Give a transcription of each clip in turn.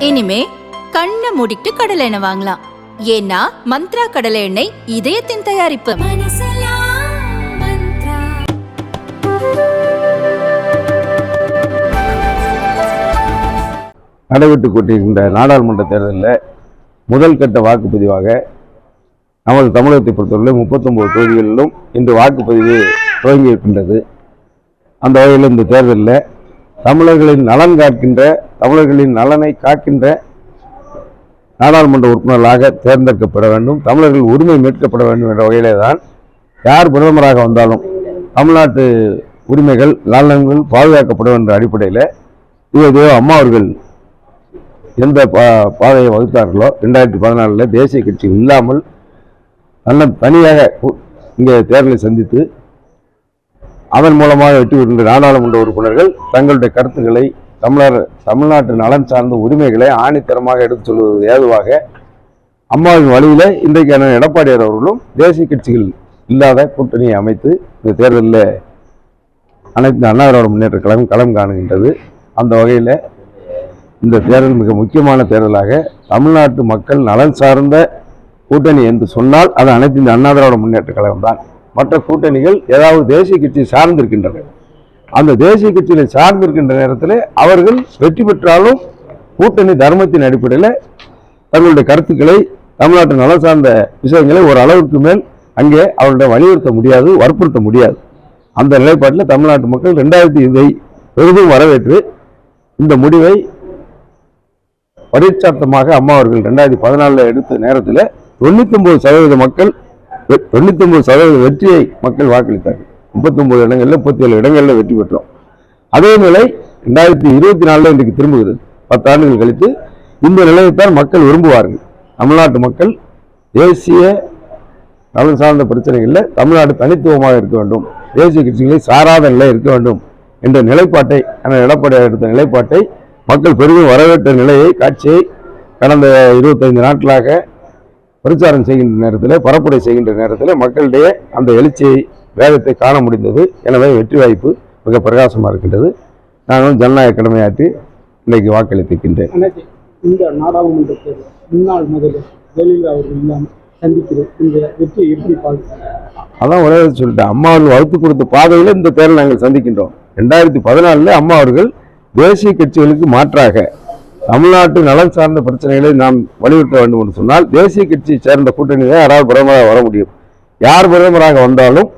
இனிமே கண்ணை மூடிட்டு கடலை எண்ணெய் வாங்கலாம். ஏன்னா மந்த்ரா கடலை எண்ணெய் இதயத்தின் தயாரிப்பு. நடைபெற்று கொண்டிருக்கின்ற நாடாளுமன்ற தேர்தலில் முதல் கட்ட வாக்குப்பதிவாக நமது தமிழகத்தை பொறுத்தவரை 39 தொகுதிகளிலும் இன்று வாக்குப்பதிவு துவங்கி இருக்கின்றது. அந்த வகையில் இந்த தேர்தலில் தமிழர்களின் நலன் காக்கின்ற, தமிழர்களின் நலனை காக்கின்ற நாடாளுமன்ற உறுப்பினர்களாக தேர்ந்தெடுக்கப்பட வேண்டும், தமிழர்கள் உரிமை மீட்கப்பட வேண்டும் என்ற வகையிலே தான் யார் பிரதமராக வந்தாலும் தமிழ்நாட்டு உரிமைகள் நலன்கள் பாதுகாக்கப்படும் என்ற அடிப்படையில் இதோ அம்மா அவர்கள் எந்த பாதையை வகுத்தார்களோ 2014 தேசிய கட்சி இல்லாமல் தனியாக இங்கே தேர்தலை சந்தித்து அதன் மூலமாக வெற்றி பெறுகின்ற நாடாளுமன்ற உறுப்பினர்கள் தங்களுடைய கருத்துக்களை தமிழ்நாட்டு நலன் சார்ந்த உரிமைகளை ஆணித்தரமாக எடுத்துச் சொல்வது ஏதுவாக அம்மாவின் வழியில இன்றைக்கான எடப்பாடியார் அவர்களும் தேசிய கட்சிகள் இல்லாத கூட்டணியை அமைத்து இந்த தேர்தலில் அனைத்து அண்ணா திராவிட முன்னேற்ற கழகம் களம் காணுகின்றது. அந்த வகையில் இந்த தேர்தல் மிக முக்கியமான தேர்தலாக தமிழ்நாட்டு மக்கள் நலன் சார்ந்த கூட்டணி என்று சொன்னால் அது அனைத்து இந்த அண்ணா திராவிட முன்னேற்ற கழகம் தான். மற்ற கூட்டணிகள் ஏதாவது தேசிய கட்சியை சார்ந்திருக்கின்றன. அந்த தேசிய கட்சியை சார்ந்திருக்கின்ற நேரத்தில் அவர்கள் வெற்றி பெற்றாலும் கூட்டணி தர்மத்தின் அடிப்படையில் தங்களுடைய கருத்துக்களை தமிழ்நாட்டு நலன் சார்ந்த விஷயங்களை ஒரு அளவுக்கு மேல் அங்கே அவர்களிடம் வலியுறுத்த முடியாது, வற்புறுத்த முடியாது. அந்த நிலைப்பாட்டில் தமிழ்நாட்டு மக்கள் 2020 பெரிதும் வரவேற்று இந்த முடிவை பரிச்சார்த்தமாக அம்மா அவர்கள் 2014 எடுத்த நேரத்தில் 99% மக்கள் 99% வெற்றியை மக்கள் வாக்களித்தார்கள். 39 இடங்களில் 37 இடங்களில் வெற்றி பெற்றோம். அதே நிலை 2024 இன்றைக்கு திரும்புகிறது. 10 ஆண்டுகள் கழித்து இந்த நிலையைத்தான் மக்கள் விரும்புவார்கள். தமிழ்நாட்டு மக்கள் தேசிய நலன் சார்ந்த பிரச்சனைகளில் தமிழ்நாடு தனித்துவமாக இருக்க வேண்டும், தேசிய கட்சிகளை சாராத நிலை இருக்க வேண்டும் என்ற நிலைப்பாட்டை, எடப்பாடியார் எடுத்த நிலைப்பாட்டை மக்கள் பெரிதும் வரவேற்ற நிலையை, காட்சியை கடந்த 25 நாட்களாக பிரச்சாரம் செய்கின்ற நேரத்தில், பரப்புரை செய்கின்ற நேரத்தில் மக்களிடையே அந்த எழுச்சியை, வேகத்தை காண முடிந்தது. எனவே வெற்றி வாய்ப்பு மிக பிரகாசமாக இருக்கின்றது. நானும் ஜனநாயக கடமையாற்றி இன்றைக்கு வாக்களித்திருக்கின்றேன். இந்த நாடாளுமன்ற தேர்தல் முன்னாள் முதல்வர் ஜெயலலிதா அவர்கள் இல்லாமல் சந்திக்கிறோம். இந்த வெற்றியை எப்படி பார்க்கிறோம்? அதான் ஒரே சொல்லிட்டேன், அம்மா அவர்கள் வகுத்து கொடுத்த பாதையில் இந்த தேர்தல் நாங்கள் சந்திக்கின்றோம். 2014 அம்மா அவர்கள் தேசிய கட்சிகளுக்கு மாற்றாக தமிழ்நாட்டு நலன் சார்ந்த பிரச்சனைகளை நாம் வலியுறுத்த வேண்டும் என்று சொன்னால் தேசிய கட்சியை சேர்ந்த கூட்டணியை யாராவது பிரதமராக வர முடியும். யார் பிரதமராக வந்தாலும்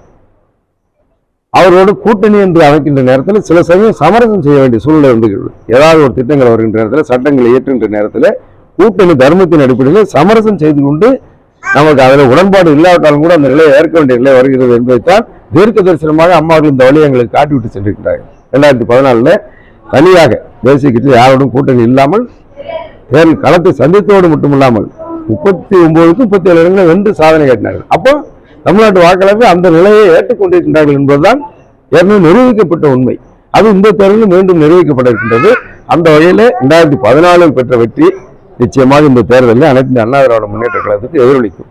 அவரோடு கூட்டணி என்று அமைக்கின்ற நேரத்தில் சில சமயம் சமரசம் செய்ய வேண்டிய சூழ்நிலை வந்துகிறது. ஏதாவது ஒரு திட்டங்கள் வருகின்ற நேரத்தில், சட்டங்களை இயற்றுகின்ற நேரத்தில் கூட்டணி தர்மத்தின் அடிப்படையில் சமரசம் செய்து கொண்டு நமக்கு அதில் உடன்பாடு இல்லாவிட்டாலும் கூட அந்த நிலையை ஏற்க வேண்டிய நிலை வருகிறது என்பதைத்தான் தீர்க்க தரிசனமாக அம்மாவர்கள் இந்த வழியை எங்களுக்கு காட்டிவிட்டு சென்றிருக்கிறார்கள். 2014 தனியாக தேசிய கட்சி யாரோடும் கூட்டணி இல்லாமல் தேர்தல் களத்தை சந்தித்தோடு மட்டுமில்லாமல் 39க்கு 37 இடங்களை வென்று சாதனை காட்டினார்கள். அப்போ தமிழ்நாட்டு வாக்காளர்கள் அந்த நிலையை ஏற்றுக்கொண்டிருக்கின்றார்கள் என்பதுதான் ஏற்கனவே நிரூபிக்கப்பட்ட உண்மை. அது இந்த தேர்தலில் மீண்டும் நிரூபிக்கப்பட இருக்கின்றது. அந்த வகையில் 2014 பெற்ற வெற்றி நிச்சயமாக இந்த தேர்தலில் அனைத்து அண்ணா திராவிட முன்னேற்ற கழகத்துக்கு எதிரொலிக்கும்.